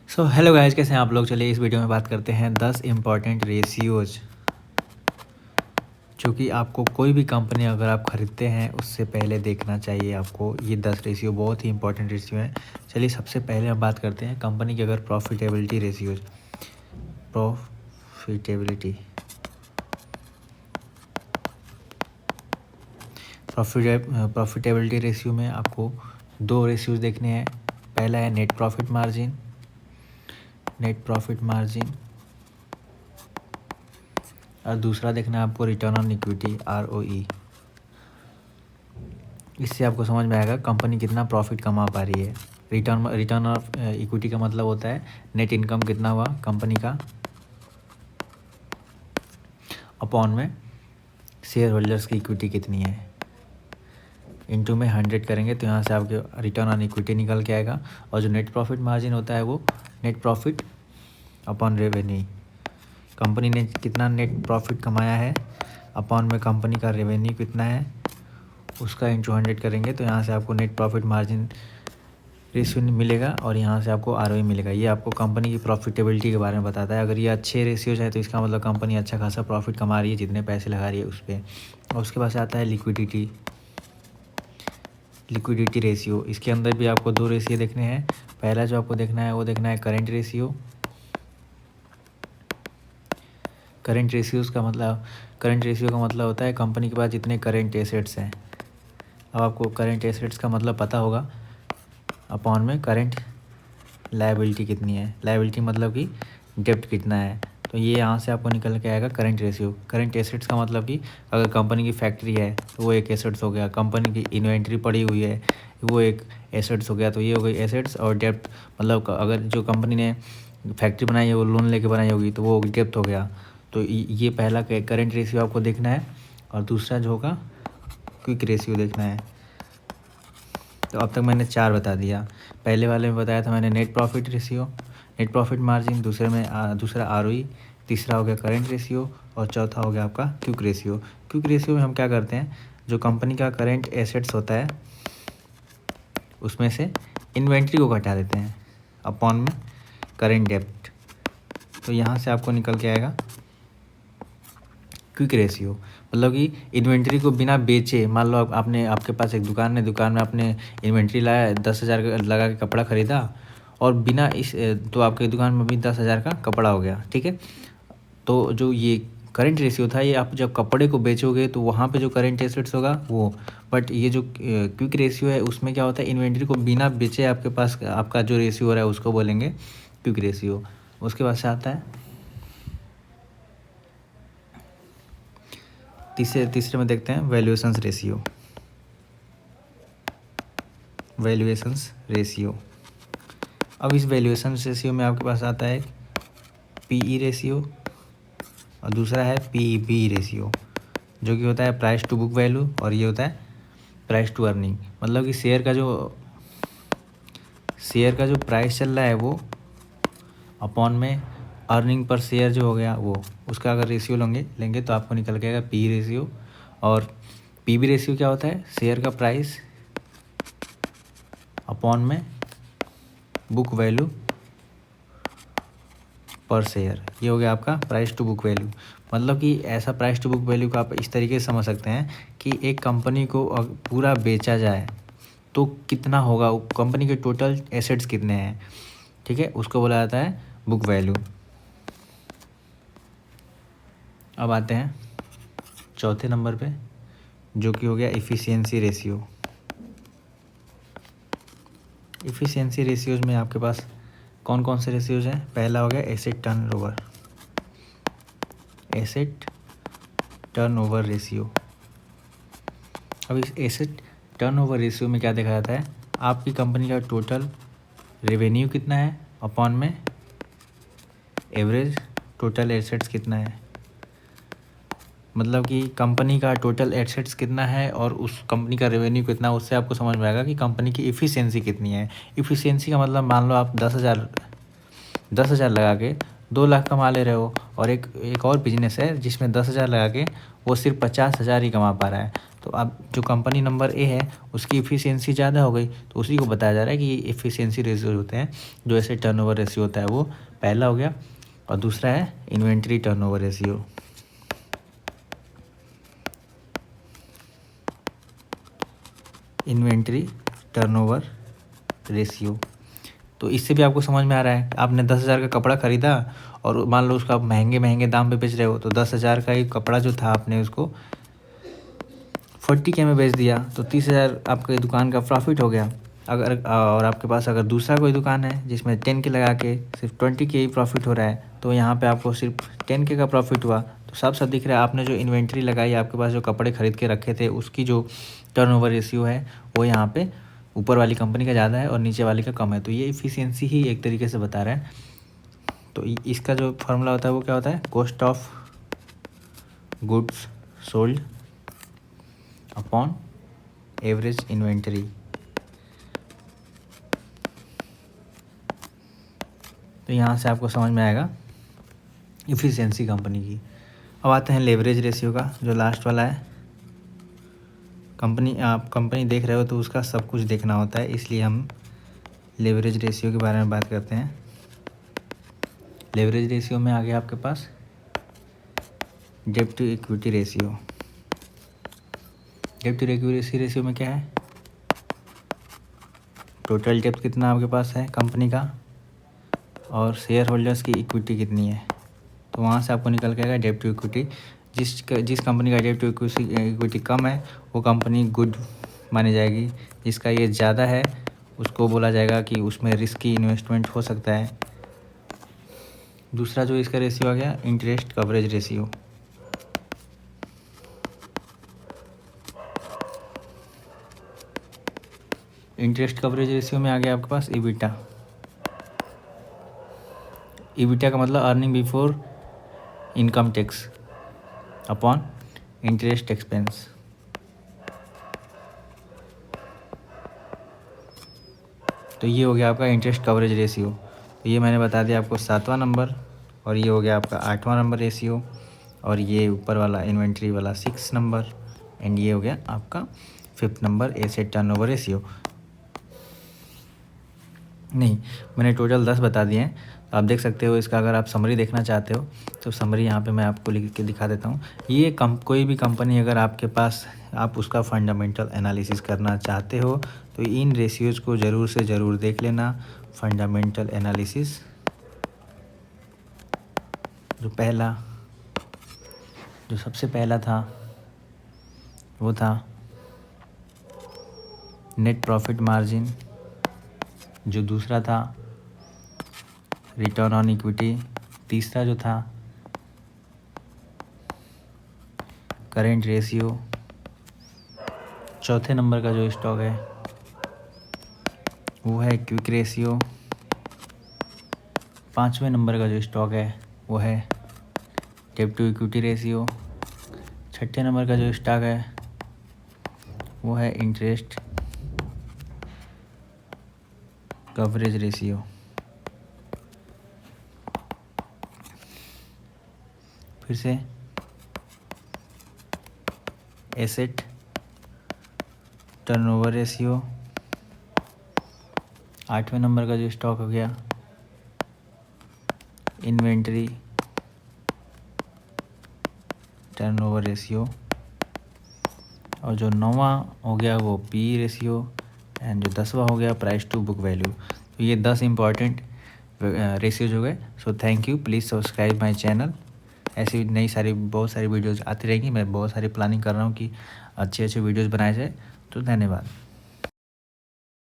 So hello guys, कैसे हैं आप लोग। चलिए इस वीडियो में बात करते हैं 10 इम्पॉर्टेंट रेशियोज जो कि आपको कोई भी कंपनी अगर आप ख़रीदते हैं उससे पहले देखना चाहिए आपको। ये 10 रेशियो बहुत ही इंपॉर्टेंट रेशियो हैं। चलिए सबसे पहले हम बात करते हैं कंपनी की अगर profitability ratios. Profitability profitability ratio में आपको दो रेशियोज देखने हैं। पहला है नेट प्रॉफिट मार्जिन और दूसरा देखना है आपको रिटर्न ऑन इक्विटी ROE। इससे आपको समझ में आएगा कंपनी कितना प्रॉफिट कमा पा रही है। रिटर्न ऑफ इक्विटी का मतलब होता है नेट इनकम कितना हुआ कंपनी का अपॉन में शेयर होल्डर्स की इक्विटी कितनी है। इनटू में 100 करेंगे तो यहाँ से आपके रिटर्न ऑन इक्विटी निकल के आएगा। और जो नेट प्रॉफिट मार्जिन होता है वो net profit upon revenue. Company ने कितना नेट प्रॉफिट कमाया है अपॉन में कंपनी का रेवेन्यू कितना है उसका इंटू 100 करेंगे तो यहाँ से आपको नेट प्रॉफिट मार्जिन रेशियो मिलेगा और यहाँ से आपको ROE मिलेगा। ये आपको कंपनी की प्रॉफिटेबिलिटी के बारे में बताता है। अगर ये अच्छे रेशियोज है तो इसका मतलब कंपनी अच्छा खासा प्रॉफिट कमा रही है जितने पैसे लगा रही है उस पर। और उसके बाद आता है लिक्विडिटी रेशियो। इसके अंदर भी आपको दो रेशियो देखने हैं। पहला जो आपको देखना है वो देखना है करेंट रेशियो का मतलब होता है कंपनी के पास जितने करेंट एसेट्स हैं। अब आपको करेंट एसेट्स का मतलब पता होगा अपॉन में करेंट लायबिलिटी कितनी है। लायबिलिटी मतलब कि डेप्ट कितना है। तो ये यहाँ से आपको निकल के आएगा करेंट रेशियो। करेंट एसेट्स का मतलब कि अगर कंपनी की फैक्ट्री है तो वो एक एसेट्स हो गया। कंपनी की इन्वेंट्री पड़ी हुई है वो एक एसेट्स हो गया। तो ये हो गई एसेट्स। और डेप्ट मतलब अगर जो कंपनी ने फैक्ट्री बनाई है वो लोन लेके बनाई होगी तो वो डेप्ट हो गया। तो ये पहला करेंट रेशियो आपको देखना है। और दूसरा जो होगा क्विक रेशियो देखना है। तो अब तक मैंने 4 बता दिया। पहले वाले में बताया था मैंने नेट प्रॉफिट मार्जिन, दूसरा ROE, तीसरा हो गया करेंट रेशियो और चौथा हो गया आपका क्विक रेशियो। क्विक रेशियो में हम क्या करते हैं, जो कंपनी का करेंट एसेट्स होता है उसमें से इन्वेंट्री को घटा देते हैं अपॉन में करेंट डेप्ट। तो यहाँ से आपको निकल के आएगा क्विक रेशियो। मतलब कि इन्वेंट्री को बिना बेचे, मान लो आपके पास एक दुकान में आपने इन्वेंट्री लाया 10,000 लगा के कपड़ा ख़रीदा और बिना तो आपकी दुकान में भी 10,000 का कपड़ा हो गया। ठीक है, तो जो ये करेंट रेशियो था ये आप जब कपड़े को बेचोगे तो वहाँ पे जो करेंट एसेट्स होगा वो। बट ये जो क्विक रेशियो है उसमें क्या होता है, इन्वेंट्री को बिना बेचे आपके पास आपका जो रेशियो हो रहा है उसको बोलेंगे क्विक रेशियो। उसके बाद से आता है तीसरे में देखते हैं वैल्यूएशंस रेशियो। अब इस वैल्यूएशंस रेशियो में आपके पास आता है PE रेशियो और दूसरा है PB रेशियो, जो कि होता है प्राइस टू बुक वैल्यू और ये होता है प्राइस टू अर्निंग। मतलब कि शेयर का जो प्राइस चल रहा है वो अपॉन में अर्निंग पर शेयर जो हो गया वो, उसका अगर रेशियो लेंगे तो आपको निकल के आएगा PE रेशियो। और PB रेशियो क्या होता है, शेयर का प्राइस अपॉन में बुक वैल्यू पर शेयर। ये हो गया आपका प्राइस टू बुक वैल्यू। मतलब कि ऐसा प्राइस टू बुक वैल्यू को आप इस तरीके से समझ सकते हैं कि एक कंपनी को पूरा बेचा जाए तो कितना होगा, कंपनी के टोटल एसेट्स कितने हैं। ठीक है, उसको बोला जाता है बुक वैल्यू। अब आते हैं चौथे नंबर पे, जो कि हो गया इफ़िशियंसी रेशियो। इफ़िशियंसी रेशियोज में आपके पास कौन कौन से रेशियोज हैं। पहला हो गया एसेट टर्नओवर रेशियो। अब इस एसेट टर्नओवर रेशियो में क्या देखा जाता है, आपकी कंपनी का टोटल रेवेन्यू कितना है अपॉन में एवरेज टोटल एसेट्स कितना है। मतलब कि कंपनी का टोटल एसेट्स कितना है और उस कंपनी का रेवेन्यू कितना, उससे आपको समझ में आएगा कि कंपनी की इफ़िशियंसी कितनी है। इफ़िशियंसी का मतलब मान लो आप 10,000 लगा के 2 लाख कमा ले रहे हो, और एक और बिजनेस है जिसमें 10,000 लगा के वो सिर्फ 50,000 ही कमा पा रहा है। तो अब जो कंपनी नंबर ए है उसकी इफ़िशियंसी ज़्यादा हो गई, तो उसी को बताया जा रहा है कि ये इफ़िशियंसी रेशियो होते हैं, जो ऐसे टर्नओवर रेशियो होता है वो पहला हो गया, और दूसरा है inventory turnover ratio. Inventory turnover ratio, तो इससे भी आपको समझ में आ रहा है, आपने 10,000 का कपड़ा ख़रीदा और मान लो उसका आप महंगे दाम पे बेच रहे हो, तो 10,000 का ही कपड़ा जो था आपने उसको 40K में बेच दिया, तो 30,000 आपके दुकान का प्रॉफिट हो गया। अगर और आपके पास अगर दूसरा कोई दुकान है जिसमें 10K लगा के सिर्फ 20K ही प्रॉफिट हो रहा है, तो यहाँ पे आपको सिर्फ 10K का प्रॉफिट हुआ। तो सब दिख रहा है, आपने जो इन्वेंट्री लगाई, आपके पास जो कपड़े खरीद के रखे थे, उसकी जो टर्नओवर रेशियो है वो यहाँ पे ऊपर वाली कंपनी का ज़्यादा है और नीचे वाली का कम है। तो ये इफ़िशियंसी ही एक तरीके से बता रहा है। तो इसका जो फार्मूला होता है वो क्या होता है, cost of goods sold upon average inventory. तो यहाँ से आपको समझ में आएगा इफ़िशियंसी कंपनी की। अब आते हैं लेवरेज रेशियो का, जो लास्ट वाला है। आप कंपनी देख रहे हो तो उसका सब कुछ देखना होता है, इसलिए हम लेवरेज रेशियो के बारे में बात करते हैं। लेवरेज रेशियो में आ गया आपके पास डेब्ट टू इक्विटी रेशियो। डेब्ट टू इक्विटी रेशियो में क्या है, टोटल डेब्ट कितना आपके पास है कंपनी का, और शेयर होल्डर्स की इक्विटी कितनी है। तो वहाँ से आपको निकल के आएगा डेब्ट टू इक्विटी। जिस कंपनी का डेब्ट टू इक्विटी कम है वो कंपनी गुड मानी जाएगी, जिसका ये ज़्यादा है उसको बोला जाएगा कि उसमें रिस्की इन्वेस्टमेंट हो सकता है। दूसरा जो इसका रेशियो आ गया interest coverage ratio. Interest coverage ratio में आ गया आपके पास ईबिटा। ईबिटा का मतलब earning before income tax upon interest expense. तो ये हो गया आपका इंटरेस्ट कवरेज रेशियो। तो ये मैंने बता दिया आपको 7वां नंबर, और ये हो गया आपका 8वां नंबर रेशियो, और ये ऊपर वाला इन्वेंट्री वाला 6 नंबर, एंड ये हो गया आपका 5th number asset turnover ratio. नहीं, मैंने टोटल 10 बता दिए हैं। आप देख सकते हो इसका, अगर आप समरी देखना चाहते हो तो समरी यहाँ पे मैं आपको लिख के दिखा देता हूँ। ये कोई भी कंपनी अगर आपके पास, आप उसका फंडामेंटल एनालिसिस करना चाहते हो तो इन रेशियोज़ को ज़रूर से ज़रूर देख लेना। फंडामेंटल एनालिसिस जो सबसे पहला था वो था नेट प्रॉफिट मार्जिन, जो दूसरा था रिटर्न ऑन इक्विटी, तीसरा जो था करेंट रेशियो, चौथे नंबर का जो स्टॉक है वो है क्विक रेशियो, 5वें नंबर का जो स्टॉक है वो है डेब्ट टू इक्विटी रेशियो, 6ठे नंबर का जो स्टॉक है वो है इंटरेस्ट कवरेज रेशियो। फिर से एसेट टर्नओवर रेशियो, 8वें नंबर का जो स्टॉक हो गया इन्वेंटरी टर्नओवर रेशियो, और जो 9वां हो गया वो पी रेशियो, एंड जो 10वां हो गया प्राइस टू बुक वैल्यू। तो ये 10 इंपॉर्टेंट रेशियोज हो गए। So thank you, please subscribe my channel. ऐसी बहुत सारी वीडियोज़ आती रहेंगी। मैं बहुत सारी प्लानिंग कर रहा हूँ कि अच्छे वीडियोज़ बनाए जाए। तो धन्यवाद।